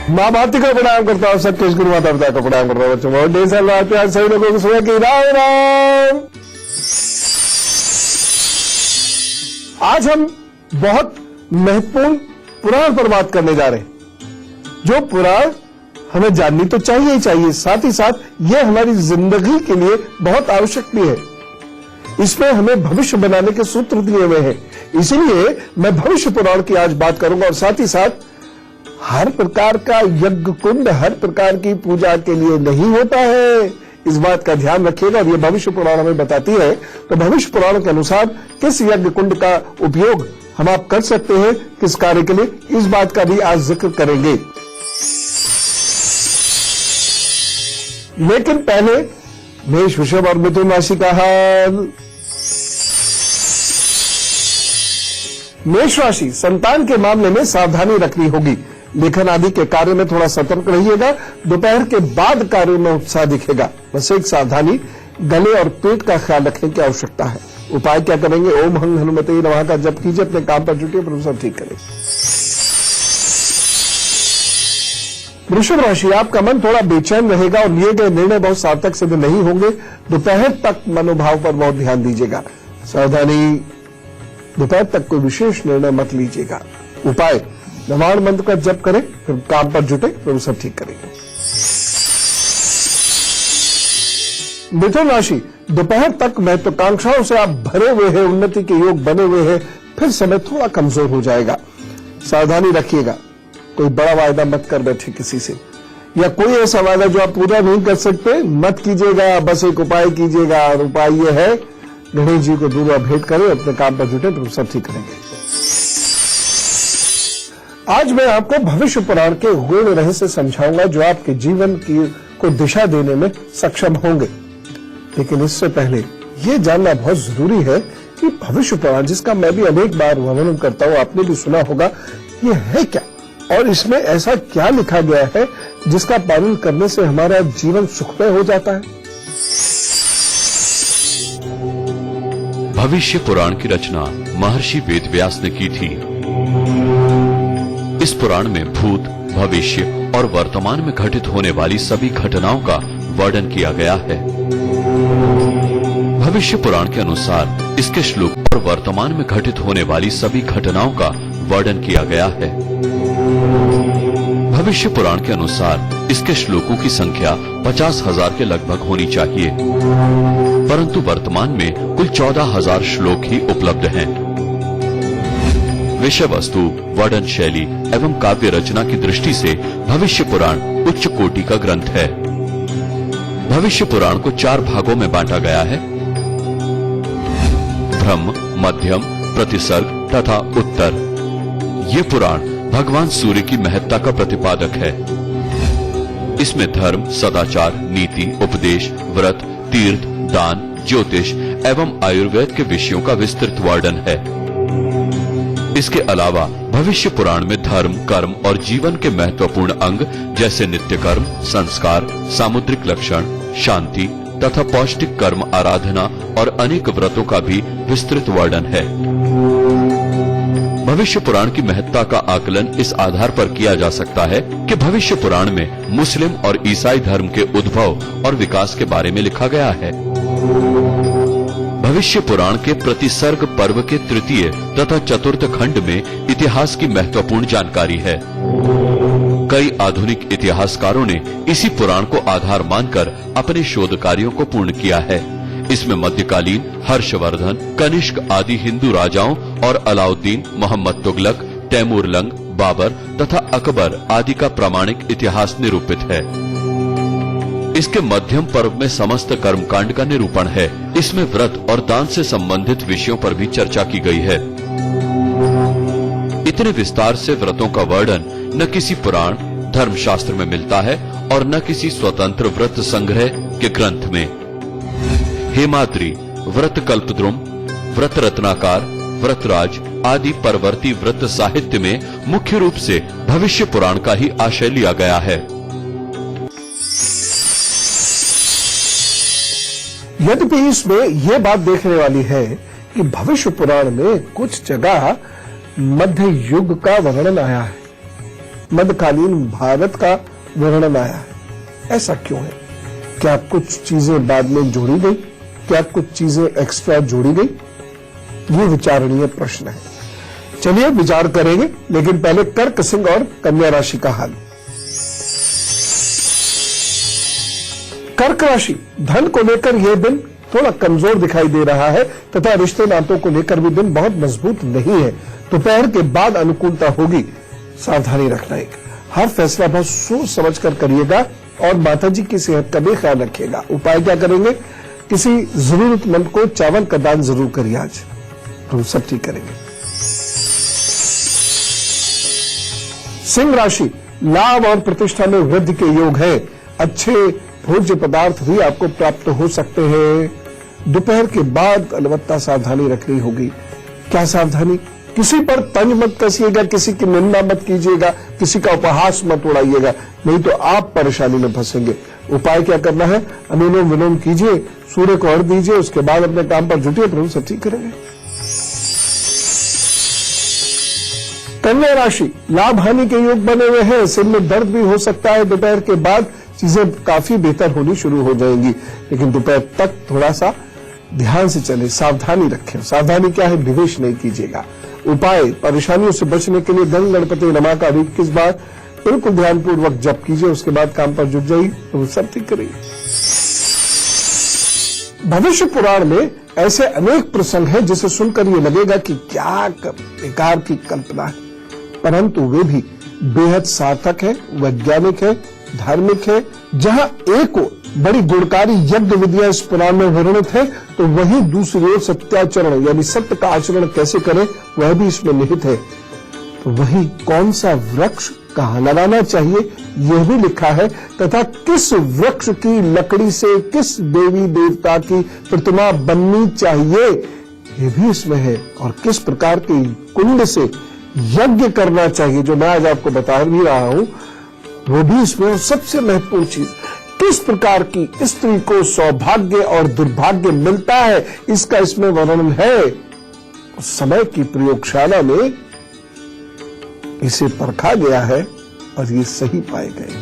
माँ भारती को प्रणाम करता हूँ, सत्य गुरु माता पिता को प्रणाम करता हूँ। बच्चों बहुत ढेर साल बाद प्यार सभी लोगों को सुबह की राम राम। आज हम बहुत महत्वपूर्ण पुराण पर बात करने जा रहे हैं, जो पुराण हमें जाननी तो चाहिए ही चाहिए, साथ ही साथ यह हमारी जिंदगी के लिए बहुत आवश्यक भी है। इसमें हमें भविष्य बनाने के सूत्र दिए हुए हैं, इसलिए मैं भविष्य पुराण की आज बात करूंगा। और साथ ही साथ हर प्रकार का यज्ञ कुंड हर प्रकार की पूजा के लिए नहीं होता है, इस बात का ध्यान रखिएगा। और ये भविष्य पुराण हमें बताती है, तो भविष्य पुराण के अनुसार किस यज्ञ कुंड का उपयोग हम आप कर सकते हैं, किस कार्य के लिए, इस बात का भी आज जिक्र करेंगे। लेकिन पहले मेष, वृषभ और मिथुन राशि का हाल। मेष राशि, संतान के मामले में सावधानी रखनी होगी। लेखन आदि के कार्य में थोड़ा सतर्क रहिएगा। दोपहर के बाद कार्य में उत्साह दिखेगा। बस एक सावधानी, गले और पेट का ख्याल रखने की आवश्यकता है। उपाय क्या करेंगे? ओम हंग हनुमते नमः का जप कीजिए, अपने काम पर जुटिए, पर सब ठीक करें। वृषभ राशि, आपका मन थोड़ा बेचैन रहेगा और लिए गए निर्णय बहुत सार्थक सिद्ध नहीं होंगे। दोपहर तक मनोभाव पर बहुत ध्यान दीजिएगा। सावधानी, दोपहर तक कोई विशेष निर्णय मत लीजिएगा। उपाय, नवाण मंत्र का जप करें, फिर काम पर जुटे, फिर सब ठीक करेंगे। मिथुन राशि, दोपहर तक महत्वाकांक्षाओं से आप भरे हुए हैं, उन्नति के योग बने हुए हैं, फिर समय थोड़ा कमजोर हो जाएगा। सावधानी रखिएगा, कोई बड़ा वायदा मत कर बैठे किसी से, या कोई ऐसा वायदा जो आप पूरा नहीं कर सकते मत कीजिएगा। बस एक उपाय कीजिएगा, और उपाय यह है गणेश जी को दूध भेंट करें, अपने काम पर जुटे, तो सब ठीक करेंगे। आज मैं आपको भविष्य पुराण के गूढ़ रहस्य समझाऊंगा, जो आपके जीवन की को दिशा देने में सक्षम होंगे। लेकिन इससे पहले यह जानना बहुत जरूरी है कि भविष्य पुराण, जिसका मैं भी अनेक बार वर्णन करता हूं, आपने भी सुना होगा, ये है क्या और इसमें ऐसा क्या लिखा गया है जिसका पालन करने से हमारा जीवन सुखमय हो जाता है। भविष्य पुराण की रचना महर्षि वेदव्यास ने की थी। इस पुराण में भूत, भविष्य और वर्तमान में घटित होने वाली सभी घटनाओं का वर्णन किया गया है। भविष्य पुराण के अनुसार इसके श्लोक और वर्तमान में घटित होने वाली सभी घटनाओं का वर्णन किया गया है। भविष्य पुराण के अनुसार इसके श्लोकों की संख्या 50,000 के लगभग होनी चाहिए, परंतु वर्तमान में कुल 14,000 श्लोक ही उपलब्ध हैं। विषय वस्तु, वर्णन शैली एवं काव्य रचना की दृष्टि से भविष्य पुराण उच्च कोटि का ग्रंथ है। भविष्य पुराण को 4 भागों में बांटा गया है: ब्रह्म, मध्यम, प्रतिसर्ग तथा उत्तर। ये पुराण भगवान सूर्य की महत्ता का प्रतिपादक है। इसमें धर्म, सदाचार, नीति, उपदेश, व्रत, तीर्थ, दान, ज्योतिष एवं आयुर्वेद के विषयों का विस्तृत वर्णन है। इसके अलावा भविष्य पुराण में धर्म, कर्म और जीवन के महत्वपूर्ण अंग जैसे नित्य कर्म, संस्कार, सामुद्रिक लक्षण, शांति तथा पौष्टिक कर्म, आराधना और अनेक व्रतों का भी विस्तृत वर्णन है। भविष्य पुराण की महत्ता का आकलन इस आधार पर किया जा सकता है कि भविष्य पुराण में मुस्लिम और ईसाई धर्म के उद्भव और विकास के बारे में लिखा गया है। भविष्य पुराण के प्रतिसर्ग पर्व के तृतीय तथा चतुर्थ खंड में इतिहास की महत्वपूर्ण जानकारी है। कई आधुनिक इतिहासकारों ने इसी पुराण को आधार मानकर अपने शोध कार्यों को पूर्ण किया है। इसमें मध्यकालीन हर्षवर्धन, कनिष्क आदि हिंदू राजाओं और अलाउद्दीन, मोहम्मद तुगलक, तैमूर लंग, बाबर तथा अकबर आदि का प्रामाणिक इतिहास निरूपित है। इसके मध्यम पर्व में समस्त कर्मकांड का निरूपण है। इसमें व्रत और दान से संबंधित विषयों पर भी चर्चा की गई है। इतने विस्तार से व्रतों का वर्णन न किसी पुराण, धर्मशास्त्र में मिलता है और न किसी स्वतंत्र व्रत संग्रह के ग्रंथ में। हेमाद्रि, व्रत कल्पद्रुम, व्रत रत्नाकार, व्रतराज आदि परवर्ती व्रत साहित्य में मुख्य रूप से भविष्य पुराण का ही आशय लिया गया है। यद्यपि इसमें यह बात देखने वाली है कि भविष्य पुराण में कुछ जगह मध्य युग का वर्णन आया है, मध्यकालीन भारत का वर्णन आया है। ऐसा क्यों है? क्या कुछ चीजें बाद में जोड़ी गई? क्या कुछ चीजें एक्स्ट्रा जोड़ी गई? ये विचारणीय प्रश्न है। चलिए विचार करेंगे, लेकिन पहले कर्क, सिंह और कन्या राशि का हाल। कर्क राशि, धन को लेकर यह दिन थोड़ा कमजोर दिखाई दे रहा है तथा रिश्ते नातों को लेकर भी दिन बहुत मजबूत नहीं है। दोपहर के बाद अनुकूलता होगी, सावधानी रखना। एक हर फैसला बहुत सोच समझ कर करिएगा और माताजी की सेहत का भी ख्याल रखिएगा। उपाय क्या करेंगे? किसी जरूरतमंद को चावल का दान जरूर करिए आज, तो सब ठीक करेंगे। सिंह राशि, लाभ और प्रतिष्ठा में वृद्धि के योग है। अच्छे भोज्य पदार्थ भी आपको प्राप्त हो सकते हैं। दोपहर के बाद अलबत्ता सावधानी रखनी होगी। क्या सावधानी? किसी पर तंज मत कसिएगा, किसी की निंदा मत कीजिएगा, किसी का उपहास मत उड़ाइएगा, नहीं तो आप परेशानी में फंसेंगे। उपाय क्या करना है? अनुलोम विलोम कीजिए, सूर्य को अर्घ्य दीजिए, उसके बाद अपने काम पर जुटिए, प्रभु सब ठीक करेंगे। कन्या राशि, लाभ हानि के योग बने हुए हैं। सिर में दर्द भी हो सकता है। दोपहर के बाद चीजें काफी बेहतर होनी शुरू हो जाएंगी, लेकिन दोपहर तक थोड़ा सा ध्यान से चले, सावधानी रखें। सावधानी क्या है? निवेश नहीं कीजिएगा। उपाय, परेशानियों से बचने के लिए गंग गणपति नमः का 21 बार बिल्कुल ध्यानपूर्वक जप कीजिए, उसके बाद काम पर जुट जाइए, तो सब ठीक करेंगे। भविष्य पुराण में ऐसे अनेक प्रसंग हैं जिसे सुनकर ये लगेगा कि क्या बेकार की कल्पना है, परंतु वे भी बेहद सार्थक है, वैज्ञानिक है, धार्मिक है। जहां एक ओर बड़ी गुणकारी यज्ञ विधियां इस पुराण में वर्णित है, तो वहीं दूसरी ओर सत्याचरण यानी सत्य का आचरण कैसे करें वह भी इसमें निहित है। तो वही कौन सा वृक्ष कहां लगाना चाहिए यह भी लिखा है, तथा किस वृक्ष की लकड़ी से किस देवी देवता की प्रतिमा बननी चाहिए ये भी इसमें है, और किस प्रकार के कुंड से यज्ञ करना चाहिए जो मैं आज आपको बता भी रहा हूं वो भी इसमें। और सबसे महत्वपूर्ण चीज, किस प्रकार की स्त्री को सौभाग्य और दुर्भाग्य मिलता है इसका इसमें वर्णन है। समय की प्रयोगशाला में इसे परखा गया है और ये सही पाए गए।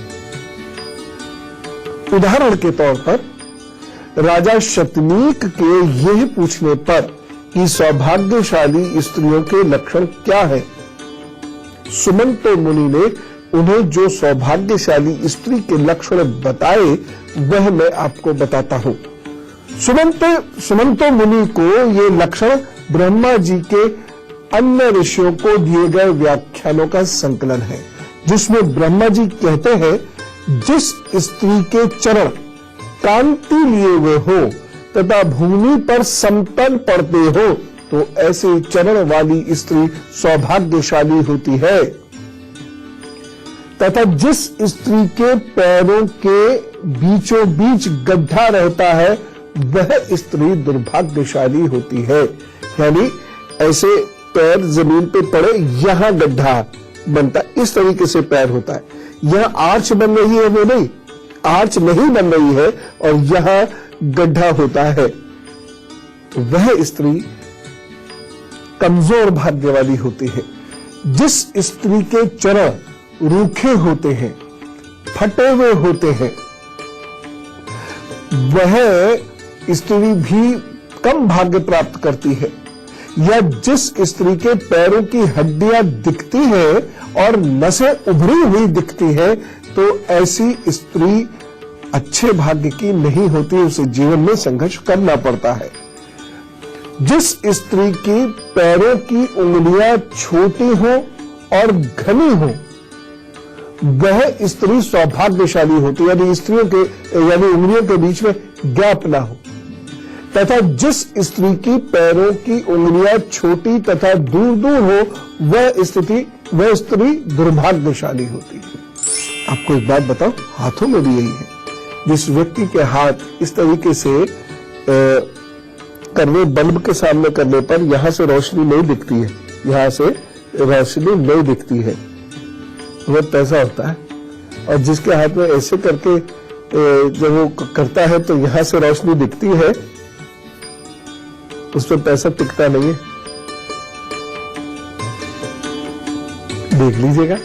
उदाहरण के तौर पर राजा शतनीक के यह पूछने पर कि सौभाग्यशाली स्त्रियों के लक्षण क्या है, सुमंत मुनि ने उन्हें जो सौभाग्यशाली स्त्री के लक्षण बताए वह मैं आपको बताता हूं। सुमंतो मुनि को ये लक्षण ब्रह्मा जी के अन्य ऋषियों को दिए गए व्याख्यानों का संकलन है, जिसमें ब्रह्मा जी कहते हैं जिस स्त्री के चरण कांति लिए हुए हो तथा भूमि पर समतल पड़ते हो तो ऐसे चरण वाली स्त्री सौभाग्यशाली होती है, तथा जिस स्त्री के पैरों के बीचों बीच गड्ढा रहता है वह स्त्री दुर्भाग्यशाली होती है। यानी ऐसे पैर जमीन पे पड़े, यहां गड्ढा बनता, इस तरीके से पैर होता है। यहां आर्च बन रही है वो नहीं, आर्च नहीं बन रही है और यहां गड्ढा होता है, तो वह स्त्री कमजोर भाग्य वाली होती है। जिस स्त्री के चरण रूखे होते हैं, फटे हुए होते हैं, वह स्त्री भी कम भाग्य प्राप्त करती है। या जिस स्त्री के पैरों की हड्डियां दिखती हैं और नसें उभरी हुई दिखती हैं, तो ऐसी स्त्री अच्छे भाग्य की नहीं होती, उसे जीवन में संघर्ष करना पड़ता है। जिस स्त्री की पैरों की उंगलियां छोटी हो और घनी हो वह स्त्री सौभाग्यशाली होती है, यानी स्त्रियों के यानी उंगलियों के बीच में गैप ना हो। तथा जिस स्त्री की पैरों की उंगलियां छोटी तथा दूर दूर हो वह स्त्री दुर्भाग्यशाली होती है। आपको एक बात बताओ, हाथों में भी यही है। जिस व्यक्ति के हाथ इस तरीके से करने, बल्ब के सामने करने पर यहां से रोशनी नहीं दिखती है, यहां से रोशनी नहीं दिखती है, वह पैसा होता है। और जिसके हाथ में ऐसे करके जब वो करता है तो यहां से रोशनी दिखती है, उस पर पैसा टिकता नहीं है। देख लीजिएगा।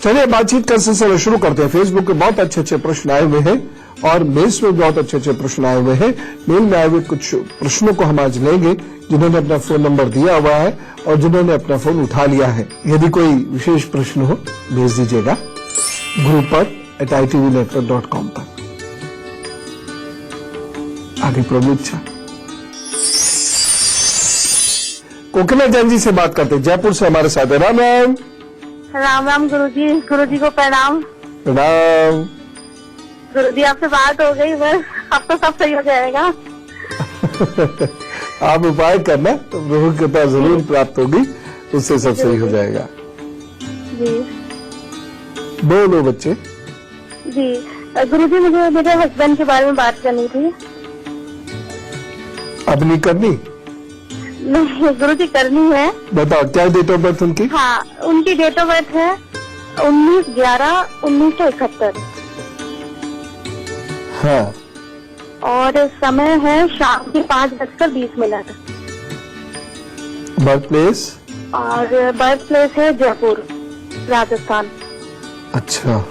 चलिए बातचीत का सिलसिला शुरू करते हैं। फेसबुक पे बहुत अच्छे अच्छे प्रश्न आए हुए हैं और मेल्स में बहुत अच्छे अच्छे प्रश्न आए हुए हैं। मेल में आए हुए कुछ प्रश्नों को हम आज लेंगे जिन्होंने अपना फोन नंबर दिया हुआ है और जिन्होंने अपना फोन उठा लिया है। यदि कोई विशेष प्रश्न हो भेज दीजिएगा ग्रुप पर @itvnetwork.com पर। आगे प्रभु इच्छा। कोकिला जैन जी से बात करते हैं, जयपुर से हमारे साथ है। राम राम। राम राम गुरुजी को प्रणाम। प्रणाम। गुरुजी आपसे बात हो गई, बस अब तो सब सही हो जाएगा। आप उपाय करना तो प्रभु की कृपा जरूर प्राप्त होगी, उससे सब सही हो जाएगा। जी दो बच्चे। जी गुरुजी, मुझे मेरे हस्बैंड के बारे में बात करनी थी। अब नहीं करनी? नहीं गुरुजी, करनी है। बताओ क्या डेट ऑफ बर्थ उनकी? हाँ, उनकी डेट ऑफ बर्थ है 19/11/1971 हाँ। और समय है शाम के 5:20 बर्थ प्लेस? और बर्थ प्लेस है जयपुर, राजस्थान। अच्छा।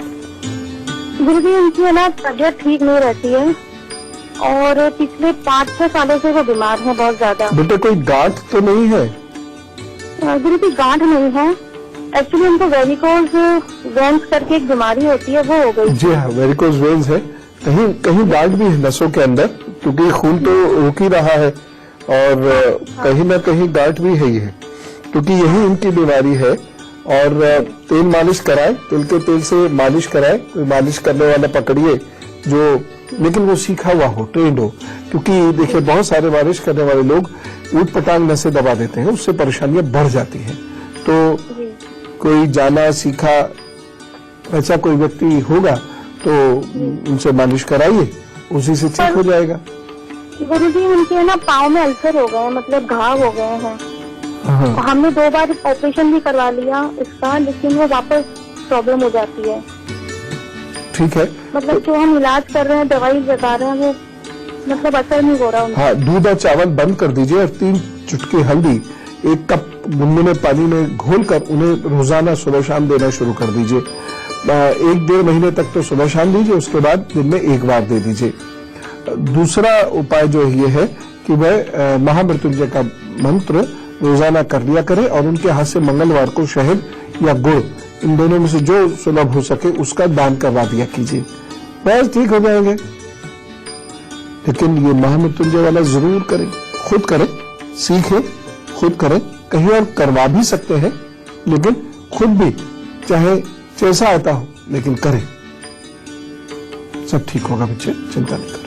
गुरुजी, उनकी है ना तबीयत ठीक नहीं रहती है और पिछले 5-6 सालों से वो बीमार है बहुत ज्यादा। बेटे कोई गांठ तो नहीं है? गुरुजी, गांठ नहीं है, एक्चुअली उनको वेरिकोज वेन्स करके एक बीमारी होती है, वो हो गई। जी हाँ, वेरिकोज वेन्स है। कहीं कहीं गांठ भी है नसों के अंदर, क्योंकि खून तो रुक ही रहा है और कहीं ना कहीं गांठ भी है, क्योंकि यही इनकी बीमारी है। और तेल मालिश कराए, तिल के तेल से मालिश कराए, कोई मालिश करने वाला पकड़िए जो, लेकिन वो सीखा हुआ हो, ट्रेंड हो, क्योंकि देखिए बहुत सारे मालिश करने वाले लोग ऊट पटांग नसें दबा देते हैं, उससे परेशानियां बढ़ जाती हैं। तो कोई जाना सीखा ऐसा कोई व्यक्ति होगा तो उनसे मालिश कराइए, उसी से ठीक हो जाएगा। गुरुजी, उनके ना पाँव में अल्सर हो गए हैं, मतलब घाव हो गए हैं। हाँ। हमने 2 बार ऑपरेशन भी करवा लिया इसका, लेकिन वो वापस प्रॉब्लम हो जाती है। ठीक है, मतलब जो हम इलाज कर रहे हैं, दवाई लगा रहे हैं, वो मतलब असर नहीं हो रहा उनका। हाँ, दूध और चावल बंद कर दीजिए और 3 चुटकी हल्दी 1 कप गुनगुने पानी में घोलकर उन्हें रोजाना सुबह शाम देना शुरू कर दीजिए। 1-1.5 महीने तक तो सुबह शाम दीजिए, उसके बाद दिन में 1 बार दे दीजिए। दूसरा उपाय जो ये है कि वह महामृत्युंजय का मंत्र रोजाना कर लिया करे और उनके हाथ से मंगलवार को शहद या गुड़, इन दोनों में से जो सुलभ हो सके उसका दान करवा दिया कीजिए, बस ठीक हो जाएंगे। लेकिन ये महामृत्युंजय वाला जरूर करें, खुद करें, सीखें, खुद करें। कहीं और करवा भी सकते हैं, लेकिन खुद भी चाहे जैसा आता हो, लेकिन करें, सब ठीक होगा बच्चे, चिंता नहीं करो।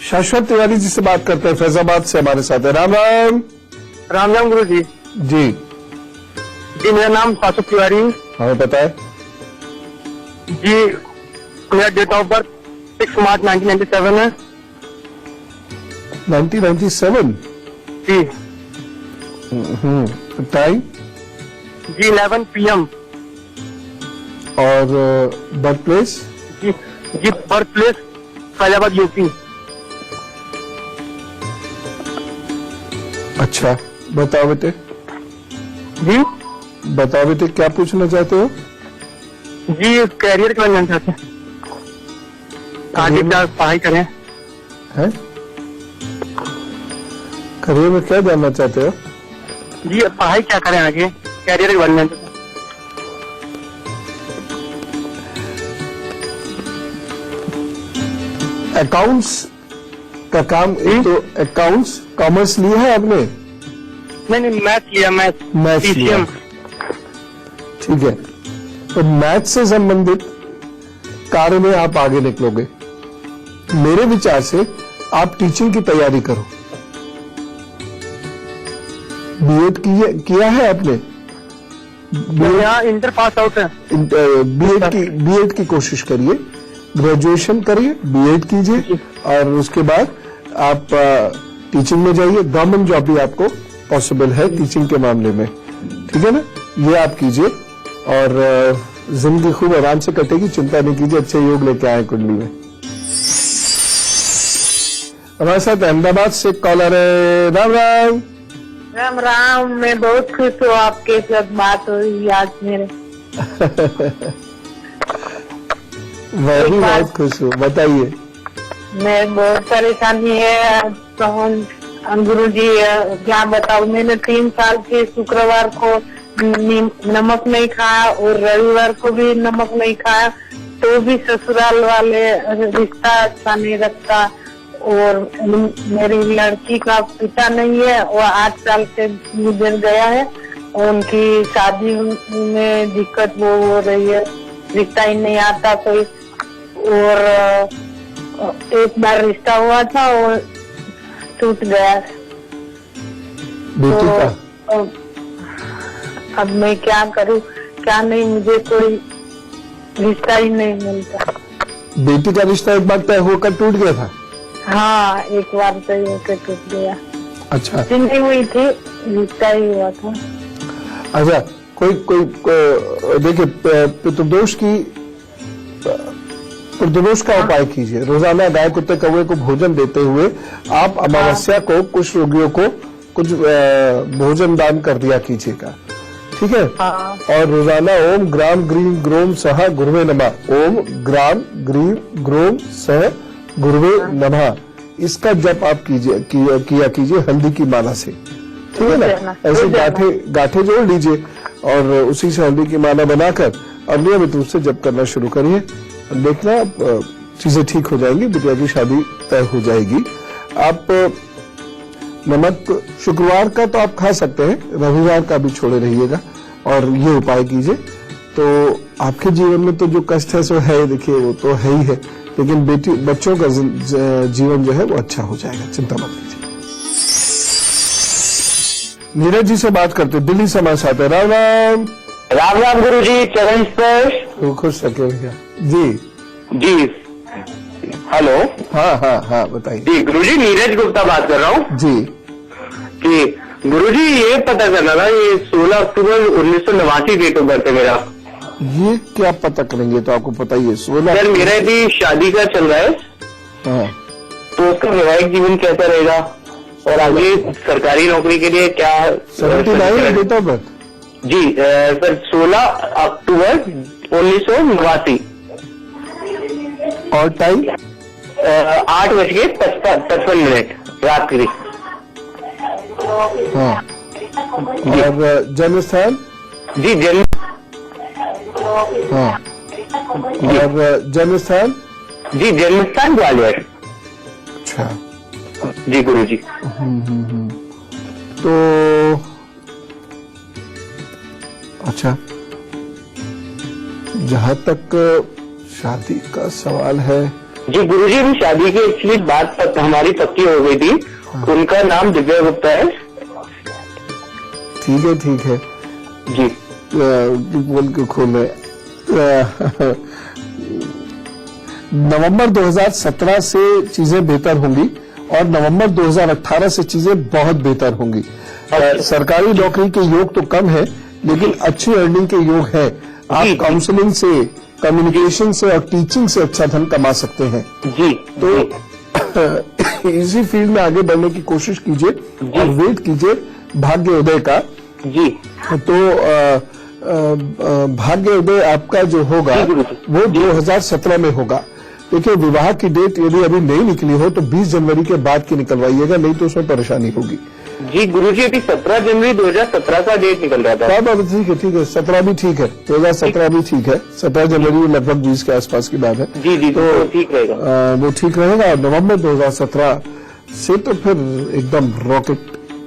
शाश्वत तिवारी जी से बात करते हैं, फैजाबाद से हमारे साथ है। राम राम। राम राम गुरु जी। जी जी, मेरा नाम शाश्वत तिवारी। हमें पता है जी, मेरा डेट ऑफ बर्थ 6 मार्च 1997 है। 1997? जी। टाइम? जी 11 PM। और बर्थ प्लेस? जी बर्थ प्लेस फैजाबाद, यूपी। अच्छा, बताओ बेटे। जी बताओ बेटे, क्या पूछना चाहते हो? जी, कैरियर के बारे में चाहते हैं, आगे क्या पढ़ाई करें। हैं? करियर में क्या जानना चाहते हो? जी, पढ़ाई क्या करें आगे, कैरियर के बारे में। अकाउंट्स का काम, एक तो अकाउंट्स, कॉमर्स लिया है आपने? नहीं, मैथ लिया, मैथ लिया, ठीक है। तो मैथ से संबंधित कार्य में आप आगे निकलोगे। मेरे विचार से आप टीचिंग की तैयारी करो। बीएड किया है आपने? यहाँ इंटर पास आउट है। बीएड की कोशिश करिए, ग्रेजुएशन करिए, बीएड कीजिए और उसके बाद आप टीचिंग में जाइए। गवर्नमेंट जॉब भी आपको पॉसिबल है टीचिंग के मामले में, ठीक है ना? ये आप कीजिए और जिंदगी खूब आराम से कटेगी, चिंता नहीं कीजिए। अच्छे योग लेके आए कुंडली में। हमारे साथ अहमदाबाद से कॉलर है। राम राम। राम राम। मैं बहुत खुश हूँ, आपके साथ बात हुई आज मेरे। मैं भी बहुत खुश हूँ, बताइए। मैं बहुत परेशानी है तो गुरु जी क्या बताऊँ। मैंने 3 साल के शुक्रवार को नमक नहीं खाया और रविवार को भी नमक नहीं खाया, तो भी ससुराल वाले रिश्ता अच्छा नहीं रखता। और मेरी लड़की का पिता नहीं है, वो 8 साल से गुजर गया है। उनकी शादी में दिक्कत वो हो रही है, रिश्ता ही नहीं आता कोई। और एक बार रिश्ता हुआ था और टूट गया। बेटी का तो अब मैं क्या करूं क्या नहीं, मुझे कोई रिश्ता ही नहीं मिलता। बेटी का रिश्ता एक बार तय होकर टूट गया था? हाँ, एक बार तय होकर टूट गया। अच्छा, जिंदगी हुई थी, रिश्ता ही हुआ था। अच्छा, कोई देखिए, पितृदोष का उपाय कीजिए। रोजाना गाय कुत्ते कौवे को भोजन देते हुए आप अमावस्या को कुछ रोगियों को कुछ भोजन दान कर दिया कीजिएगा, ठीक है? हाँ। और रोजाना ओम ग्राम ग्रीम ग्रोम सह गुरुवे नमः, ओम ग्राम ग्रीम ग्रोम सह गुरुवे नमः, इसका जप आप किया कीजिए हल्दी की माला से, ठीक है ना? ऐसे गांठे जोड़ लीजिए और उसी से हल्दी की माला बनाकर और नियमित रूप से जप करना शुरू करिए। देखना चीजें ठीक हो जाएंगी, बिटिया की शादी तय हो जाएगी। आप नमक शुक्रवार का तो आप खा सकते हैं, रविवार का भी छोड़े रहिएगा और ये उपाय कीजिए। तो आपके जीवन में तो जो कष्ट है सो है, देखिए वो तो है ही है, लेकिन बच्चों का जीवन जो है वो अच्छा हो जाएगा, चिंता मत कीजिए। नीरज जी से बात करते, दिल्ली समाचार पे। राम राम। राम राम गुरु जी, चरण स्पर्श। खुश रखे भैया जी। जी हेलो। हाँ बताइए जी गुरु जी, नीरज गुप्ता बात कर रहा हूँ जी। कि गुरु जी ये पता करना था, ये 16 अक्टूबर 1989 डेट ऑफ बर्थ है मेरा। ये क्या पता करेंगे तो आपको पता ही है। 16 सर मेरा यदि शादी का चल रहा है हाँ, तो उसका वैवाहिक जीवन कैसा रहेगा और आगे सरकारी नौकरी के लिए क्या 79 डेट ऑफ बर्थ? जी सर 16 अक्टूबर 1989 और टाइम 8:55 रात्रि। हाँ, और जन्म स्थान? जी जन्म। हाँ, और जन्म स्थान? जी जन्म स्थान ग्वालियर। अच्छा जी गुरु जी। तो अच्छा, जहाँ तक शादी का सवाल है जी गुरु जी, अभी शादी की एक्चुअली बात हमारी पक्की हो गई थी। उनका नाम दिव्या गुप्ता है। ठीक है जी बोल के खोले। नवंबर 2017 से चीजें बेहतर होंगी और नवंबर 2018 से चीजें बहुत बेहतर होंगी। सरकारी नौकरी के योग तो कम है, लेकिन अच्छी अर्निंग के योग है। आप काउंसलिंग से, कम्युनिकेशन से और टीचिंग से अच्छा धन कमा सकते हैं। जी तो इसी फील्ड में आगे बढ़ने की कोशिश कीजिए और वेट कीजिए भाग्य उदय का। जी तो भाग्य उदय आपका जो होगा वो 2017 में होगा। देखिए, विवाह की डेट यदि अभी नहीं निकली हो तो 20 जनवरी के बाद की निकलवाइएगा, नहीं तो उसमें परेशानी होगी। जी गुरु जी, अभी 17 जनवरी 2017 का डेट निकल रहा था। ठीक है 17 भी ठीक है, 2017 भी ठीक है। 17 जनवरी लगभग 20 के आसपास की बात है। जी तो ठीक रहेगा, वो ठीक रहेगा। और नवंबर 2017 से तो फिर एकदम रॉकेट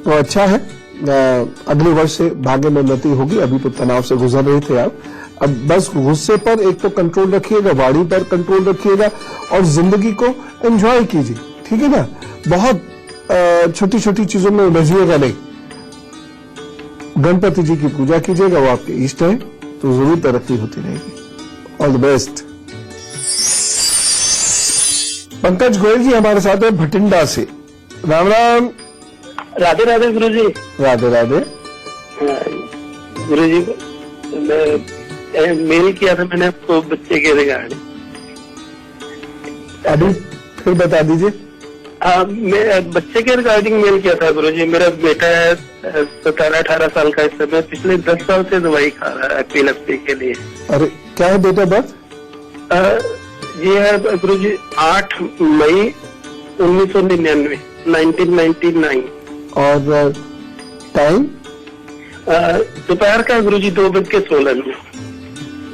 तो अच्छा है। अगले वर्ष से भाग्य में उन्नति होगी। अभी तो तनाव से गुजर रहे थे आप, अब बस गुस्से पर एक तो कंट्रोल रखिएगा, वाणी पर कंट्रोल रखिएगा और जिंदगी को एंजॉय कीजिए, ठीक है ना? बहुत छोटी छोटी चीजों में उलझिएगा नहीं। गणपति जी की पूजा कीजिएगा, वो आपके इष्ट है, तो जरूर तरक्की होती रहेगी। All the best. Pankaj Goyal ji हमारे साथ है भटिंडा से। राम राम। राधे राधे गुरु जी। राधे राधे। गुरु जी, मेल किया था मैंने आपको बच्चे के रिगार्डिंग। अभी फिर बता दीजिए। हाँ, मैं बच्चे के रिगार्डिंग मेल किया था गुरुजी। मेरा बेटा है 17-18 साल का, इस समय पिछले 10 साल से दवाई खा रहा है एपिलेप्सी के लिए। अरे क्या है डेट ऑफ बर्थ? ये है गुरुजी 8 मई 1999, 1999। और टाइम? दोपहर का गुरुजी 2:16 में।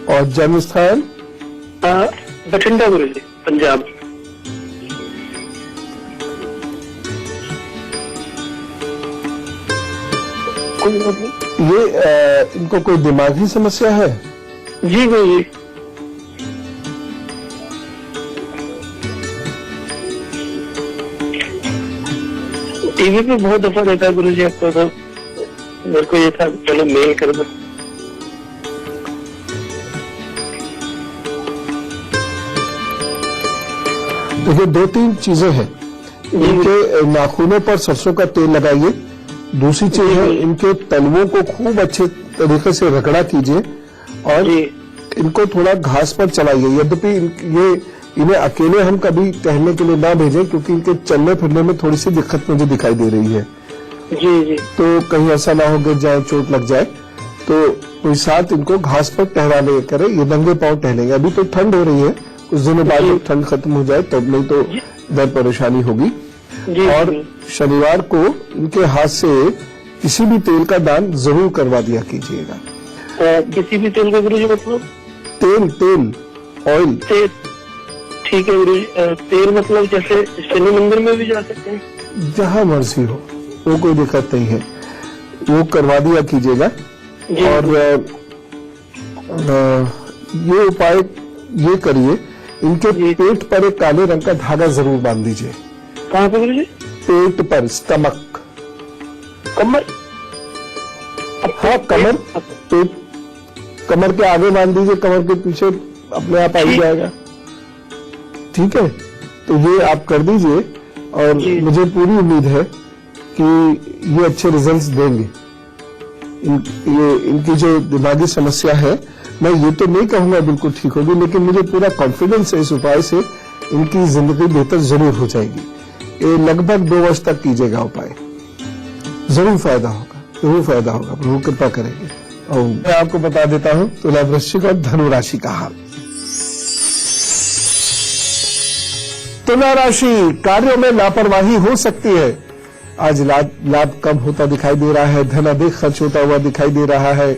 और जन्म स्थान? बठिंडा गुरुजी, पंजाब। ये इनको कोई दिमागी समस्या है? जी गुरुजी। टीवी पे बहुत दफा देखा है गुरुजी आपको, तो मेरे को ये था चलो मेल कर दो। देखिए 2-3 चीजें हैं। इनके नाखूनों पर सरसों का तेल लगाइए। दूसरी चीज है, इनके तलवों को खूब अच्छे तरीके से रगड़ा कीजिए और इनको थोड़ा घास पर चलाइए। यद्यपि ये इन्हें अकेले हम कभी टहलने के लिए ना भेजें, क्योंकि इनके चलने फिरने में थोड़ी सी दिक्कत मुझे दिखाई दे रही है। जी जी। तो कहीं ऐसा ना हो गिर जाए, चोट लग जाए, तो कोई साथ इनको घास पर टहराने करें। ये नंगे पांव टहलेंगे। अभी तो ठंड हो रही है, कुछ दिनों बाद जब ठंड खत्म हो जाए तब, नहीं तो दर्द परेशानी होगी। और शनिवार को इनके हाथ से किसी भी तेल का दान जरूर करवा दिया कीजिएगा। किसी भी तेल का गुरुजी मतलब? तेल ऑयल। तेल, ठीक है गुरुजी। तेल मतलब जैसे शनि मंदिर में भी जा सकते हैं? जहां मर्जी हो, वो कोई दिक्कत नहीं है, वो करवा दिया कीजिएगा। और ये उपाय ये करिए, इनके पेट पर एक काले रंग का धागा जरूर बांध दीजिए। कहाँ पे गुरुजी? पेट पर, स्टमक, कमर। हाँ कमर, पेट, कमर के आगे बांध दीजिए, कमर के पीछे अपने आप आ ही जाएगा। ठीक है, तो ये आप कर दीजिए और मुझे पूरी उम्मीद है कि ये अच्छे रिजल्ट्स देंगे। इनकी जो दिमागी समस्या है, मैं ये तो नहीं कहूंगा बिल्कुल ठीक होगी, लेकिन मुझे पूरा कॉन्फिडेंस है इस उपाय से इनकी जिंदगी बेहतर जरूर हो जाएगी। ये लगभग 2 वर्ष तक कीजिएगा उपाय, जरूर फायदा होगा, जरूर फायदा होगा, प्रभु कृपा करेंगे। और मैं आपको बता देता हूं तुला वृश्चिक और धनु राशि का हाल। तुला राशि, कार्यों में लापरवाही हो सकती है। आज लाभ कम होता दिखाई दे रहा है, धन अधिक खर्च होता हुआ दिखाई दे रहा है।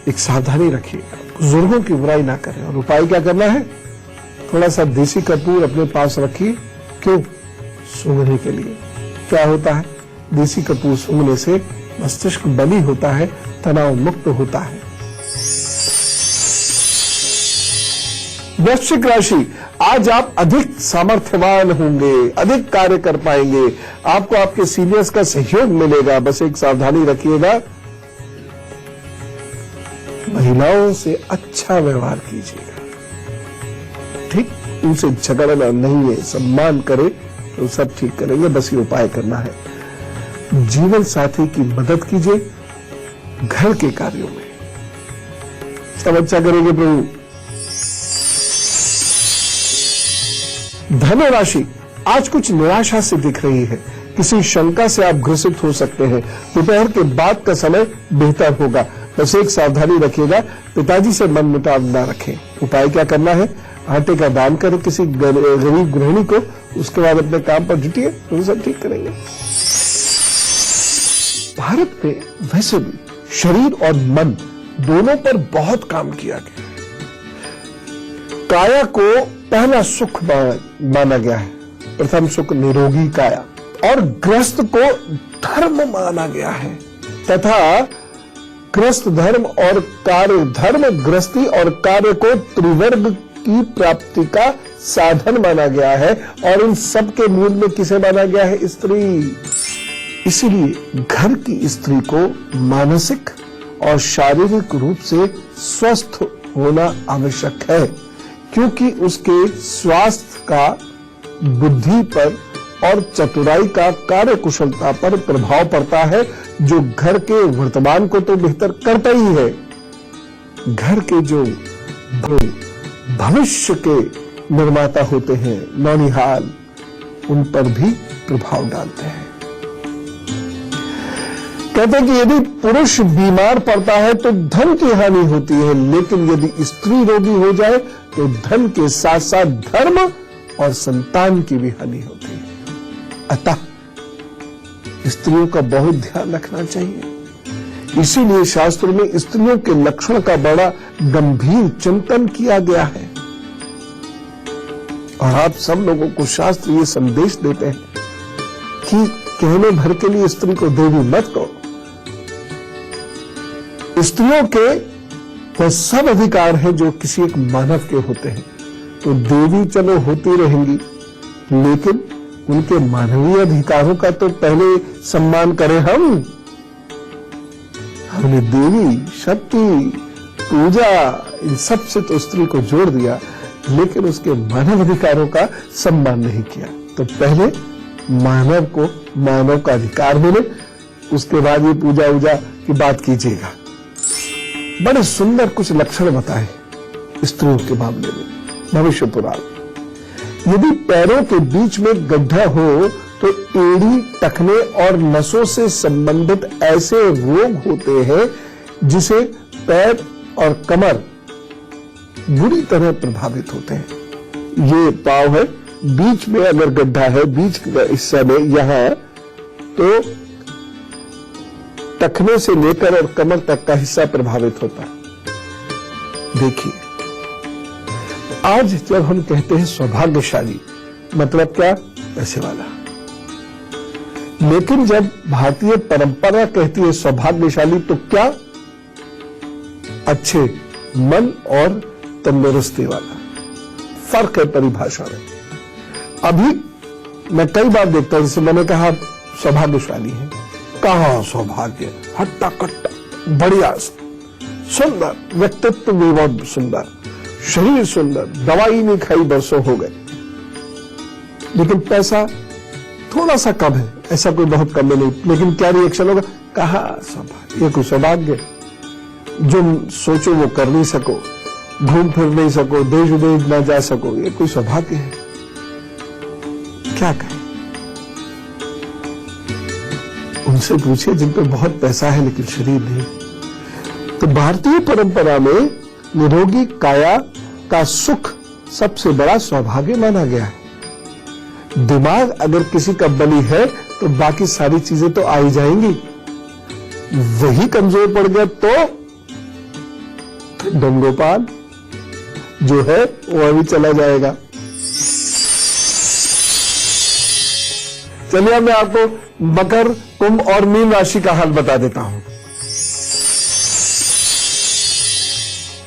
एक सावधानी रखिएगा, बुजुर्गों की बुराई ना करें। और उपाय क्या करना है? थोड़ा सा देसी कपूर अपने पास रखिए। क्यों? सूंघने के लिए। क्या होता है? देसी कपूर सूंघने से मस्तिष्क बली होता है, तनाव मुक्त होता है। वृश्चिक राशि, आज आप अधिक सामर्थ्यवान होंगे, अधिक कार्य कर पाएंगे, आपको आपके सीनियर्स का सहयोग मिलेगा। बस एक सावधानी रखिएगा, महिलाओं से अच्छा व्यवहार कीजिएगा। ठीक, उनसे झगड़ना नहीं है, सम्मान करे तो सब ठीक करेंगे। बस ये उपाय करना है। जीवन साथी की मदद कीजिए घर के कार्यों में, सब अच्छा करेंगे प्रभु। धनु राशि, आज कुछ निराशा से दिख रही है, किसी शंका से आप ग्रसित हो सकते हैं। दोपहर के बाद का समय बेहतर होगा। बस एक सावधानी रखिएगा, पिताजी से मन मुटाव न रखें। उपाय क्या करना है? आटे का दान करें किसी गरीब गृहिणी को, उसके बाद अपने काम पर जुटिए, तो सब ठीक करेंगे। भारत में वैसे भी शरीर और मन दोनों पर बहुत काम किया गया है। काया को पहला सुख माना गया है, प्रथम सुख निरोगी काया, और ग्रस्त को धर्म माना गया है, तथा ग्रस्त धर्म और कार्य धर्म, ग्रस्ती और कार्य को त्रिवर्ग की प्राप्ति का साधन माना गया है। और इन सब के मूल में किसे माना गया है? स्त्री। इसीलिए घर की स्त्री को मानसिक और शारीरिक रूप से स्वस्थ होना आवश्यक है, क्योंकि उसके स्वास्थ्य का बुद्धि पर और चतुराई का कार्य कुशलता पर प्रभाव पड़ता है, जो घर के वर्तमान को तो बेहतर करता ही है, घर के जो भविष्य के निर्माता होते हैं, नौनिहाल, उन पर भी प्रभाव डालते हैं। कहते हैं कि यदि पुरुष बीमार पड़ता है तो धन की हानि होती है, लेकिन यदि स्त्री रोगी हो जाए तो धन के साथ साथ धर्म और संतान की भी हानि होती है। अतः स्त्रियों का बहुत ध्यान रखना चाहिए। इसीलिए शास्त्रों में स्त्रियों के लक्षण का बड़ा गंभीर चिंतन किया गया है। और आप सब लोगों को शास्त्र ये संदेश देते हैं कि कहने भर के लिए स्त्री को देवी मत कहो। स्त्रियों के वह सब अधिकार हैं जो किसी एक मानव के होते हैं। तो देवी चलो होती रहेंगी, लेकिन उनके मानवीय अधिकारों का तो पहले सम्मान करें हम। हमने देवी, शक्ति, पूजा इन सब से तो स्त्री को जोड़ दिया, लेकिन उसके मानव अधिकारों का सम्मान नहीं किया। तो पहले मानव को मानव का अधिकार मिले, उसके बाद ये पूजा वूजा की बात कीजिएगा। बड़े सुंदर कुछ लक्षण बताए स्त्रियों के मामले में भविष्य पुराण। यदि पैरों के बीच में गड्ढा हो तो एड़ी, टखने और नसों से संबंधित ऐसे रोग होते हैं जिसे पैर और कमर बुरी तरह प्रभावित होते हैं। ये पांव है, बीच में अगर गड्ढा है, बीच के हिस्से में यहां, तो टखने से लेकर और कमर तक का हिस्सा प्रभावित होता है। देखिए, आज जब हम कहते हैं सौभाग्यशाली, मतलब क्या? पैसे वाला। लेकिन जब भारतीय परंपरा कहती है सौभाग्यशाली, तो क्या? अच्छे मन और तंदुरुस्ती वाला। फर्क है परिभाषा में। अभी मैं कई बार देखता हूं, जैसे मैंने कहा सौभाग्यशाली है, कहां सौभाग्य, हट्टा कट्टा, बढ़िया, सुंदर, व्यक्तित्व भी बहुत सुंदर, शरीर सुंदर, दवाई नहीं खाई बरसों हो गए, लेकिन पैसा थोड़ा सा कम है, ऐसा कोई बहुत कम नहीं। लेकिन क्या रिएक्शन होगा? कहा सौभाग्य, ये कोई सौभाग्य? जो सोचो वो कर नहीं सको, घूम फिर नहीं सको, देश विदेश न जा सको, ये कोई सौभाग्य है? क्या कहें? उनसे पूछिए जिन पर बहुत पैसा है लेकिन शरीर नहीं। तो भारतीय परंपरा में निरोगी काया का सुख सबसे बड़ा सौभाग्य माना गया है। दिमाग अगर किसी का बली है तो बाकी सारी चीजें तो आ ही जाएंगी। वही कमजोर पड़ गया तो डंगोपाल जो है वो अभी चला जाएगा। चलिए मैं आपको मकर, कुंभ और मीन राशि का हाल बता देता हूं।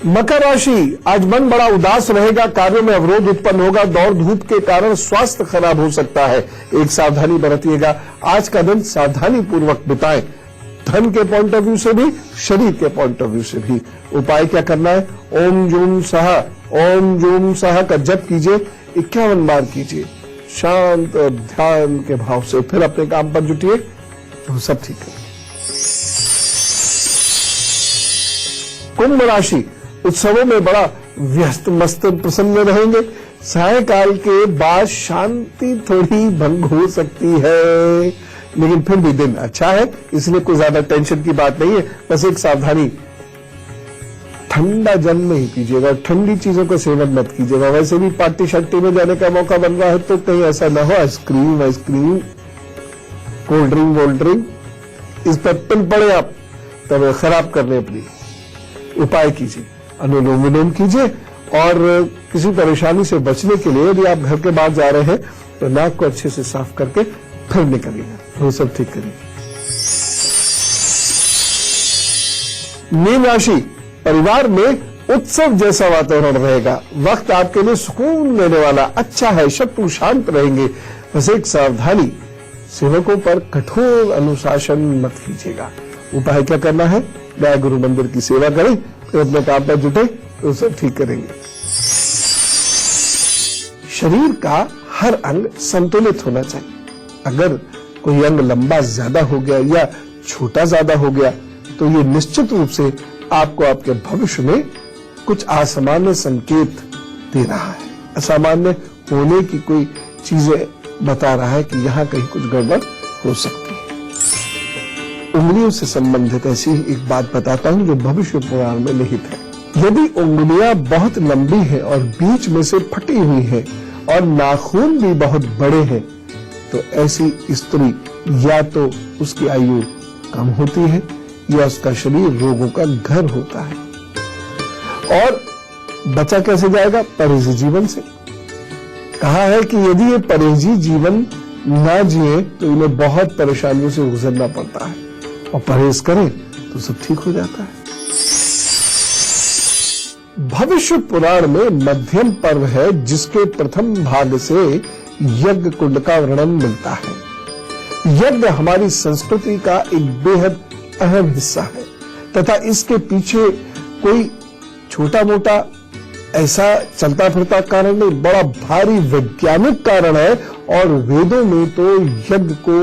मकर राशि, आज मन बड़ा उदास रहेगा, कार्यों में अवरोध उत्पन्न होगा, दौड़ धूप के कारण स्वास्थ्य खराब हो सकता है, एक सावधानी बरतिएगा। आज का दिन सावधानी पूर्वक बिताएं, धन के पॉइंट ऑफ व्यू से भी, शरीर के पॉइंट ऑफ व्यू से भी। उपाय क्या करना है? ओम जूम सह का जप कीजिए, 51 बार कीजिए, शांत और ध्यान के भाव से। फिर अपने काम पर जुटिए, तो सब ठीक है। कुंभ राशि, उत्सवों में बड़ा व्यस्त मस्त प्रसन्न रहेंगे। सायकाल के बाद शांति थोड़ी भंग हो सकती है, लेकिन फिर भी दिन अच्छा है, इसलिए कोई ज्यादा टेंशन की बात नहीं है। बस एक सावधानी, ठंडा जल नहीं पीजिएगा, ठंडी चीजों का सेवन मत कीजिएगा। वैसे भी पार्टी शर्टी में जाने का मौका बन रहा है तो कहीं ऐसा ना हो आइसक्रीम, कोल्ड ड्रिंक इस पर पिन पड़े आप, तब खराब करने अपनी। उपाय कीजिए, अनुलोम विलोम कीजिए, और किसी परेशानी से बचने के लिए यदि आप घर के बाहर जा रहे हैं तो नाक को अच्छे से साफ करके फिर निकलिएगा, वो सब ठीक करिए। मीन राशि, परिवार में उत्सव जैसा वातावरण रहेगा, वक्त आपके लिए सुकून देने वाला अच्छा है, शत्रु शांत रहेंगे। बस एक सावधानी, सेवकों पर कठोर अनुशासन मत कीजिएगा। उपाय क्या करना है? गाय गुरु मंदिर की सेवा करें, फिर अपने काम पर जुटे तो सब ठीक करेंगे। शरीर का हर अंग संतुलित होना चाहिए। अगर कोई अंग लंबा ज्यादा हो गया या छोटा ज्यादा हो गया तो ये निश्चित रूप से आपको आपके भविष्य में कुछ असामान्य संकेत दे रहा है। असामान्य होने की कोई चीजें बता रहा है कि यहां कहीं कुछ गड़बड़ हो सकती है। उंगलियों से संबंधित ऐसी एक बात बताता हूं जो भविष्य पुराण में निहित है। यदि उंगलियां बहुत लंबी हैं और बीच में से फटी हुई हैं और नाखून भी बहुत बड़े हैं, तो ऐसी स्त्री या तो उसकी आयु कम होती है या उसका शरीर रोगों का घर होता है। और बचा कैसे जाएगा? परहेजी जीवन से। कहा है कि यदि ये परहेजी जीवन ना जिए तो इन्हें बहुत परेशानियों से गुजरना पड़ता है, और परहेज करें तो सब ठीक हो जाता है। भविष्य पुराण में मध्यम पर्व है जिसके प्रथम भाग से यज्ञ कुंड का वर्णन मिलता है। यज्ञ हमारी संस्कृति का एक बेहद अहम हिस्सा है तथा इसके पीछे कोई छोटा मोटा ऐसा चलता फिरता कारण नहीं, बड़ा भारी वैज्ञानिक कारण है। और वेदों में तो यज्ञ को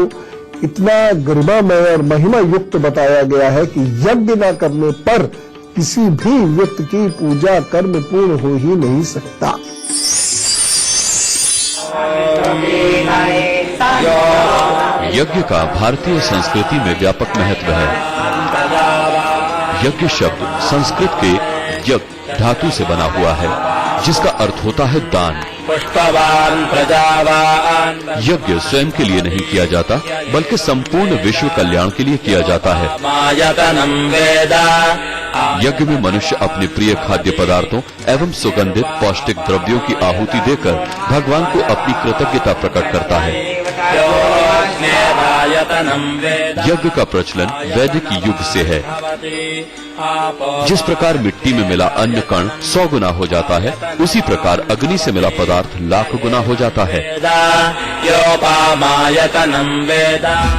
इतना गरिमामय और महिमा युक्त बताया गया है कि यज्ञ न करने पर किसी भी व्यक्ति की पूजा कर्म पूर्ण हो ही नहीं सकता। यज्ञ का भारतीय संस्कृति में व्यापक महत्व है। यज्ञ शब्द संस्कृत के यज्ञ धातु से बना हुआ है, जिसका अर्थ होता है दान। पुष्पवान प्रजावान। यज्ञ स्वयं के लिए नहीं किया जाता, बल्कि संपूर्ण विश्व कल्याण के लिए किया जाता है। मायतनम वेदा। यज्ञ में मनुष्य अपने प्रिय खाद्य पदार्थों एवं सुगंधित पौष्टिक द्रव्यों की आहुति देकर भगवान को अपनी कृतज्ञता प्रकट करता है। यज्ञ का प्रचलन वैदिक युग से है। जिस प्रकार मिट्टी में मिला अन्न कण 100 गुना हो जाता है, उसी प्रकार अग्नि से मिला पदार्थ लाख गुना हो जाता है।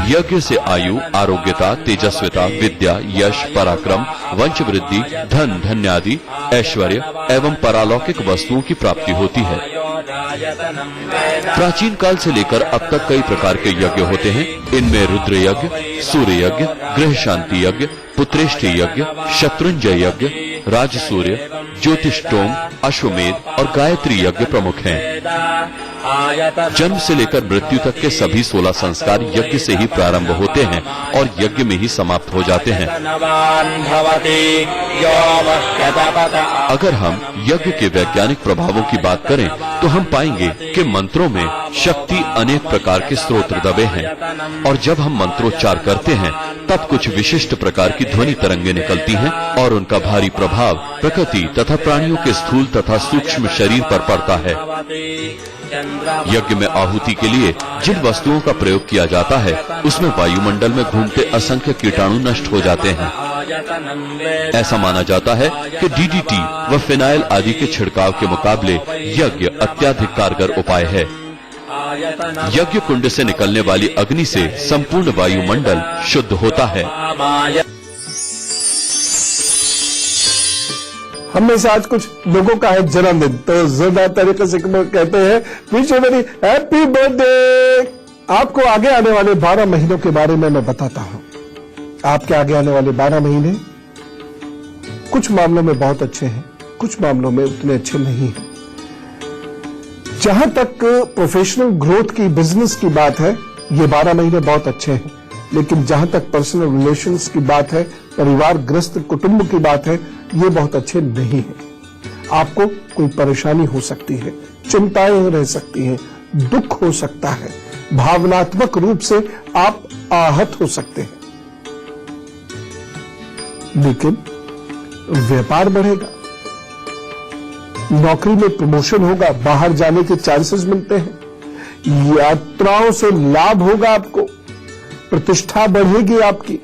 यज्ञ से आयु, आरोग्यता, तेजस्विता, विद्या, यश, पराक्रम, वंश वृद्धि, धन, धन्यादि, ऐश्वर्य एवं परालौकिक वस्तुओं की प्राप्ति होती है। प्राचीन काल से लेकर अब तक कई प्रकार के यज्ञ होते हैं। इनमें रुद्र यज्ञ, सूर्य यज्ञ, गृह शांति यज्ञ, पुत्रेष्टि यज्ञ, शत्रुंजय यज्ञ, राजसूर्य, ज्योतिष्टोम, अश्वमेध और गायत्री यज्ञ प्रमुख हैं। जन्म से लेकर मृत्यु तक के सभी 16 संस्कार यज्ञ से ही प्रारंभ होते हैं और यज्ञ में ही समाप्त हो जाते हैं। अगर हम यज्ञ के वैज्ञानिक प्रभावों की बात करें तो हम पाएंगे कि मंत्रों में शक्ति अनेक प्रकार के स्रोत दबे हैं, और जब हम मंत्रोच्चार करते हैं तब कुछ विशिष्ट प्रकार की ध्वनि तरंगे निकलती हैं और उनका भारी प्रभाव प्रकृति तथा प्राणियों के स्थूल तथा सूक्ष्म शरीर पर पड़ता है। यज्ञ में आहुति के लिए जिन वस्तुओं का प्रयोग किया जाता है उसमें वायुमंडल में घूमते असंख्य कीटाणु नष्ट हो जाते हैं। ऐसा माना जाता है कि डीडीटी व फिनाइल आदि के छिड़काव के मुकाबले यज्ञ अत्यधिक कारगर उपाय है। यज्ञ कुंड से निकलने वाली अग्नि से संपूर्ण वायुमंडल शुद्ध होता है। हम में से आज कुछ लोगों का है जन्मदिन, तो जोरदार तरीके से कहते हैं wish you very happy birthday. आपको आगे आने वाले 12 महीनों के बारे में मैं बताता हूं। आपके आगे आने वाले 12 महीने कुछ मामलों में बहुत अच्छे हैं, कुछ मामलों में उतने अच्छे नहीं हैं। जहां तक प्रोफेशनल ग्रोथ की, बिजनेस की बात है, ये 12 महीने बहुत अच्छे हैं। लेकिन जहां तक पर्सनल रिलेशंस की बात है, परिवार ग्रस्त कुटुंब की बात है, ये बहुत अच्छे नहीं है। आपको कोई परेशानी हो सकती है, चिंताएं रह सकती हैं, दुख हो सकता है, भावनात्मक रूप से आप आहत हो सकते हैं। लेकिन व्यापार बढ़ेगा, नौकरी में प्रमोशन होगा, बाहर जाने के चांसेस मिलते हैं, यात्राओं से लाभ होगा, आपको प्रतिष्ठा बढ़ेगी, आपकी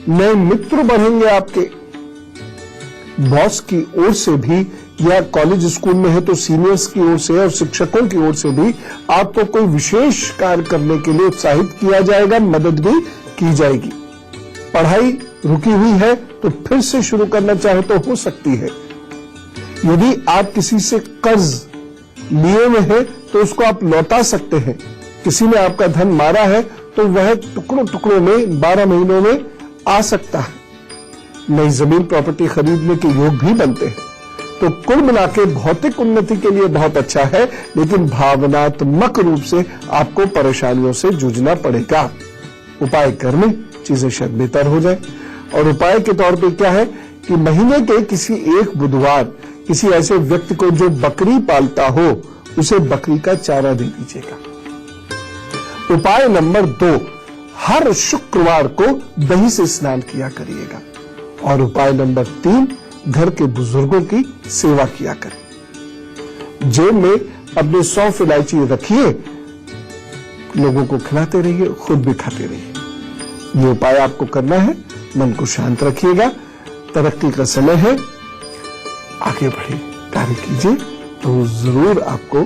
नए मित्र बढ़ेंगे, आपके बॉस की ओर से भी, या कॉलेज स्कूल में है तो सीनियर्स की ओर से और शिक्षकों की ओर से भी आपको कोई विशेष कार्य करने के लिए उत्साहित किया जाएगा, मदद भी की जाएगी। पढ़ाई रुकी हुई है तो फिर से शुरू करना चाहे तो हो सकती है। यदि आप किसी से कर्ज लिए हुए हैं तो उसको आप लौटा सकते हैं। किसी ने आपका धन मारा है तो वह टुकड़ों टुकड़ों में 12 महीनों में आ सकता है। नई जमीन प्रॉपर्टी खरीदने के योग भी बनते हैं। तो कुल मिला के भौतिक उन्नति के लिए बहुत अच्छा है, लेकिन भावनात्मक रूप से आपको परेशानियों से जूझना पड़ेगा। उपाय करने चीजें शायद बेहतर हो जाए। और उपाय के तौर पे क्या है कि महीने के किसी एक बुधवार किसी ऐसे व्यक्ति को जो बकरी पालता हो उसे बकरी का चारा दे दीजिएगा। उपाय नंबर 2, हर शुक्रवार को दही से स्नान किया करिएगा। और उपाय नंबर 3, घर के बुजुर्गों की सेवा किया करें। जेब में अपने सौंफ इलायची रखिए, लोगों को खिलाते रहिए, खुद भी खाते रहिए। ये उपाय आपको करना है। मन को शांत रखिएगा। तरक्की का समय है, आगे बढ़िए, कार्य कीजिए, तो जरूर आपको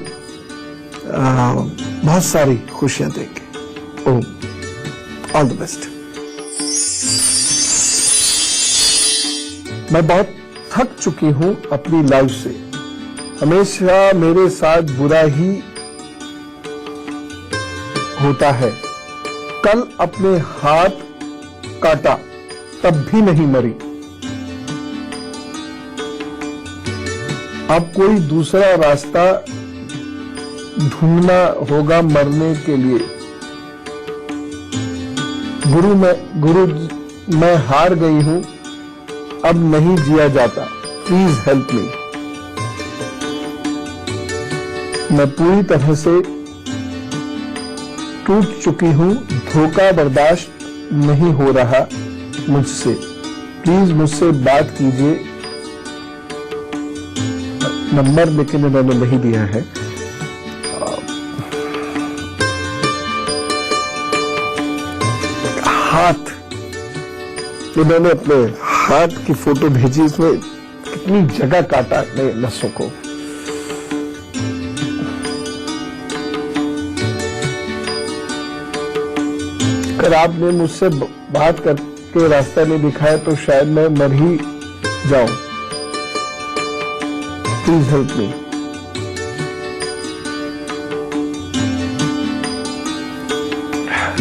बहुत सारी खुशियां देंगे। ओम ऑल द बेस्ट। मैं बहुत थक चुकी हूं अपनी लाइफ से। हमेशा मेरे साथ बुरा ही होता है। कल अपने हाथ काटा तब भी नहीं मरी। अब कोई दूसरा रास्ता ढूंढना होगा मरने के लिए। गुरु मैं हार गई हूं, अब नहीं जिया जाता, प्लीज हेल्प मी। मैं पूरी तरह से टूट चुकी हूं, धोखा बर्दाश्त नहीं हो रहा मुझसे, प्लीज मुझसे बात कीजिए। नंबर लेकिन इन्होंने नहीं दिया है। हाथ, इन्होंने अपने हाथ की फोटो भेजी, इसमें कितनी जगह काटा अपने नसों को। अगर आपने मुझसे बात करके रास्ता नहीं दिखाया तो शायद मैं मर ही जाऊं। Please help me.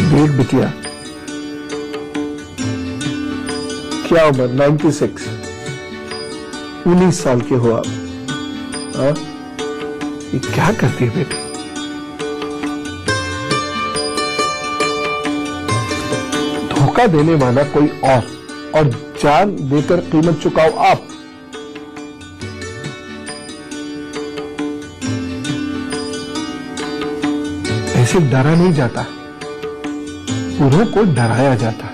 देख बिटिया, क्या उम्र? 96, 19 साल के हो आप। ये क्या करती है बेटी? धोखा देने वाला कोई और जान देकर कीमत चुकाओ आप। ऐसे डरा नहीं जाता, बुरों को डराया जाता है।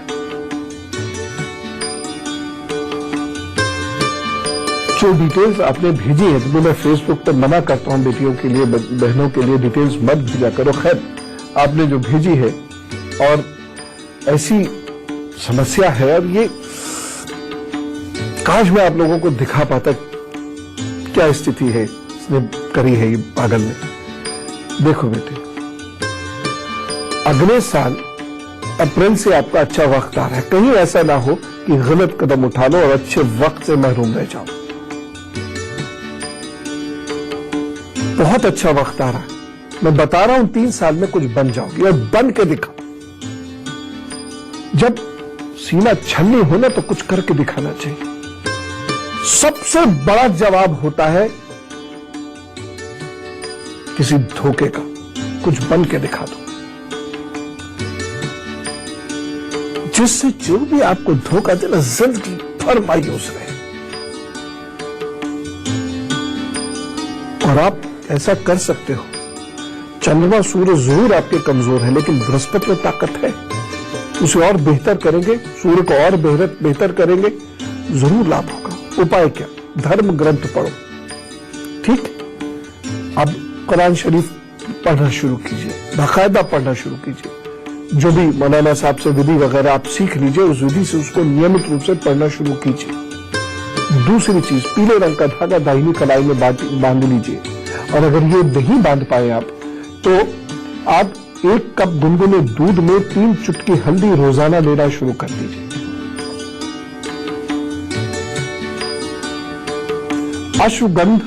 जो डिटेल्स आपने भेजी है, तो मैं फेसबुक पर मना करता हूं बेटियों के लिए, बहनों के लिए डिटेल्स मत भेजा करो। खैर, आपने जो भेजी है और ऐसी समस्या है, और ये काश मैं आप लोगों को दिखा पाता क्या स्थिति है इसने करी है ये पागल ने। देखो बेटे, अगले साल अप्रैल से आपका अच्छा वक्त आ रहा है। कहीं ऐसा ना हो कि गलत कदम उठा लो और अच्छे वक्त से महरूम रह जाओ। बहुत अच्छा वक्त आ रहा है, मैं बता रहा हूं। 3 साल में कुछ बन जाओगी और बन के दिखाओ। जब सीना छलनी हो ना तो कुछ करके दिखाना चाहिए। सबसे बड़ा जवाब होता है किसी धोखे का। कुछ बन के दिखा दो, जिससे जो भी आपको धोखा देना जिंदगी भर मायूस रहे। और आप ऐसा कर सकते हो। चंद्रमा सूर्य जरूर आपके कमजोर है, लेकिन बृहस्पति में ताकत है। उसे और बेहतर करेंगे, सूर्य को और बेहतर करेंगे, जरूर लाभ होगा। उपाय क्या? धर्म ग्रंथ पढ़ो। ठीक, अब कुरान शरीफ पढ़ना शुरू कीजिए, बाकायदा पढ़ना शुरू कीजिए। जो भी मौलाना साहब से विधि वगैरह आप सीख लीजिए, उस विधि से उसको नियमित रूप से पढ़ना शुरू कीजिए। दूसरी चीज, पीले रंग का धागा दाहिनी कलाई में बांध लीजिए। और अगर ये नहीं बांध पाए आप, तो आप 1 कप गुनगुने दूध में 3 चुटकी हल्दी रोजाना लेना शुरू कर दीजिए। अश्वगंध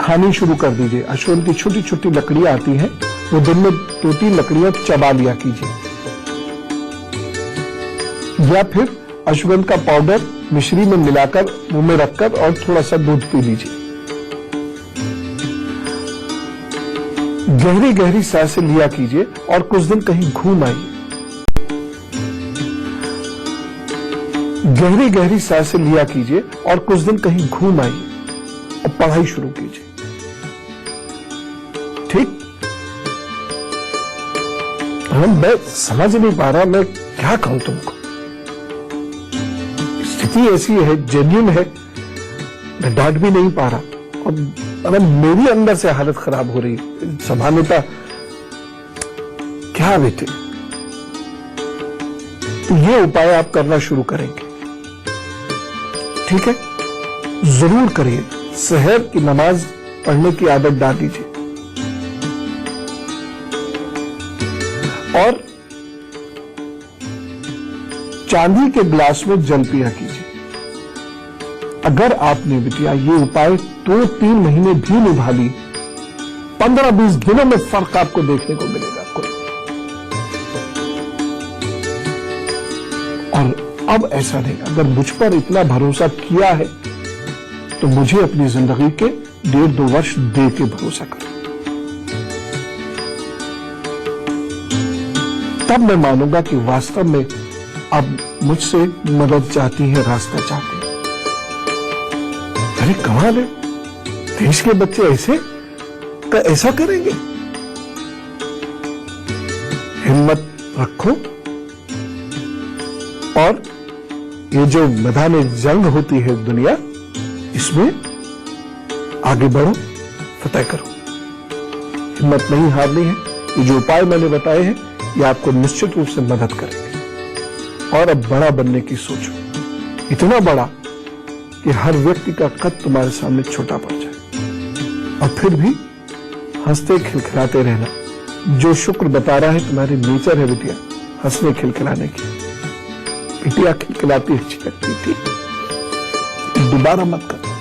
खानी शुरू कर दीजिए। अश्वगंध की छोटी छोटी लकड़ियां आती हैं, वो दिन में 2-3 लकड़ियां चबा लिया कीजिए। या फिर अश्वगंध का पाउडर मिश्री में मिलाकर मुंह में रखकर और थोड़ा सा दूध पी लीजिए। गहरी गहरी सांसें लिया कीजिए और कुछ दिन कहीं घूम आइए। गहरी गहरी सांसें लिया कीजिए और कुछ दिन कहीं घूम आइए और पढ़ाई शुरू कीजिए। ठीक? मैं समझ नहीं पा रहा, मैं क्या कहूं तुमको। स्थिति ऐसी है, जेन्युइन है, मैं डांट भी नहीं पा रहा और मेरी अंदर से हालत खराब हो रही है। सामान्यता क्या बेटे, तो ये उपाय आप करना शुरू करेंगे, ठीक है? जरूर करिए। सहर की नमाज पढ़ने की आदत डाल दीजिए और चांदी के गिलास में जल पिया कीजिए। अगर आपने बिटिया ये उपाय 2-3 महीने भी निभा ली, 15-20 दिनों में फर्क आपको देखने को मिलेगा। और अब ऐसा नहीं, अगर मुझ पर इतना भरोसा किया है तो मुझे अपनी जिंदगी के 1.5-2 वर्ष दे के भरोसा करो, तब मैं मानूंगा कि वास्तव में आप मुझसे मदद चाहती हैं, रास्ता चाहती हैं। अरे कमाल है, देश के बच्चे ऐसा करेंगे। हिम्मत रखो और ये जो मैदान जंग होती है दुनिया, इसमें आगे बढ़ो, फतह करो। हिम्मत नहीं हारनी है। ये जो उपाय मैंने बताए हैं ये आपको निश्चित रूप से मदद करेंगे। और अब बड़ा बनने की सोचो, इतना बड़ा कि हर व्यक्ति का कद तुम्हारे सामने छोटा पड़ जाए और फिर भी हंसते खिलखिलाते रहना। जो शुक्र बता रहा है तुम्हारी नेचर है बिटिया, हंसने खिलखिलाने की। बिटिया खिलखिलाती अच्छी लगती थी, दोबारा मत करना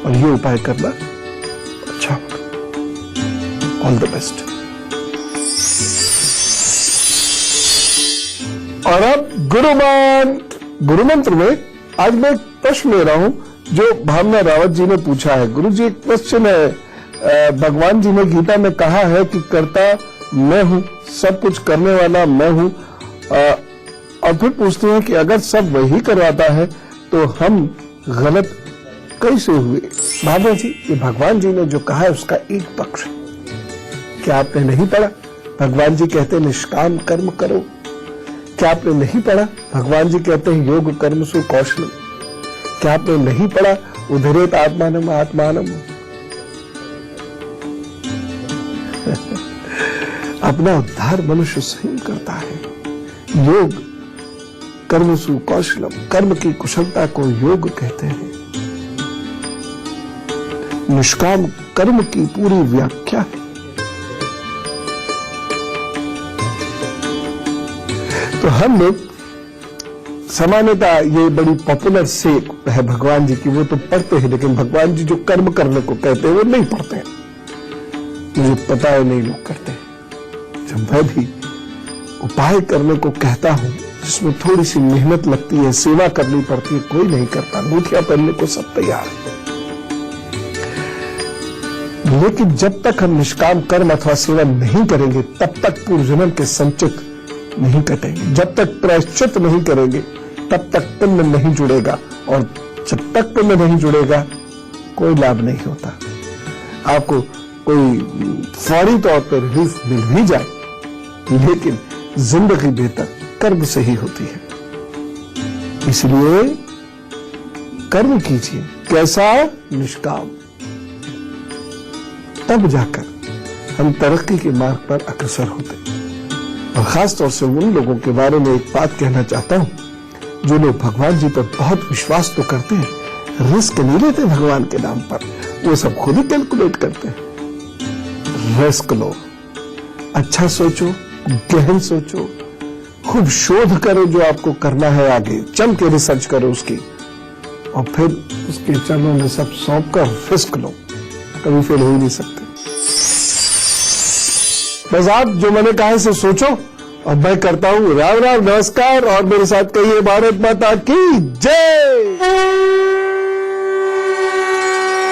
और ये उपाय करना अच्छा होगा। All the best. और अब गुरु मंत्र में आज मैं एक प्रश्न ले रहा हूं जो भावना रावत जी ने पूछा है। गुरु जी, एक क्वेश्चन है। भगवान जी ने गीता में कहा है कि कर्ता मैं हूं, सब कुछ करने वाला मैं हूं, और फिर पूछते हैं कि अगर सब वही करवाता है तो हम गलत कैसे हुए? भावना जी, ये भगवान जी ने जो कहा है उसका एक पक्ष। क्या आपने नहीं पढ़ा? भगवान जी कहते हैं निष्काम कर्म करो। क्या आपने नहीं पढ़ा? भगवान जी कहते हैं योग कर्म सु कौशलम। क्या आपने नहीं पढ़ा? उधरेत आत्मानम आत्मानम। अपना उद्धार मनुष्य स्वयं करता है। योग कर्म सु कौशलम, कर्म की कुशलता को योग कहते हैं। निष्काम कर्म की पूरी व्याख्या है। तो हम लोग सामान्यता, ये बड़ी पॉपुलर से है भगवान जी की, वो तो पढ़ते हैं, लेकिन भगवान जी जो कर्म करने को कहते हैं वो नहीं पढ़ते हैं। मुझे पता है नहीं लोग करते हैं। जब मैं भी उपाय करने को कहता हूं जिसमें थोड़ी सी मेहनत लगती है, सेवा करनी पड़ती है, कोई नहीं करता। अंगूठियां पहनने को सब तैयार है, लेकिन जब तक हम निष्काम कर्म अथवा सेवा नहीं करेंगे तब तक पूर्व जन्म के संचित नहीं कटेंगे। जब तक प्रायश्चित नहीं करेंगे तब तक पुण्य नहीं जुड़ेगा, और जब तक पुण्य नहीं जुड़ेगा कोई लाभ नहीं होता। आपको कोई फौरी तौर पर रिलीफ मिल भी जाए, लेकिन जिंदगी बेहतर कर्म से ही होती है। इसलिए कर्म कीजिए। कैसा? निष्काम। तब जाकर हम तरक्की के मार्ग पर अग्रसर होते हैं। और खासतौर से उन लोगों के बारे में एक बात कहना चाहता हूं जो लोग भगवान जी पर बहुत विश्वास तो करते हैं, रिस्क नहीं लेते भगवान के नाम पर। वो सब खुद ही कैलकुलेट करते हैं। रिस्क लो, अच्छा सोचो, गहन सोचो, खूब शोध करो जो आपको करना है, आगे चल के रिसर्च करो उसकी, और फिर उसके चरणों में सब सौंप कर रिस्क लो। कभी फेल हो ही नहीं सकते। बस आप जो मैंने कहा है सोचो अब मैं करता हूँ राम राम, नमस्कार, और मेरे साथ कहिए भारत माता की जय।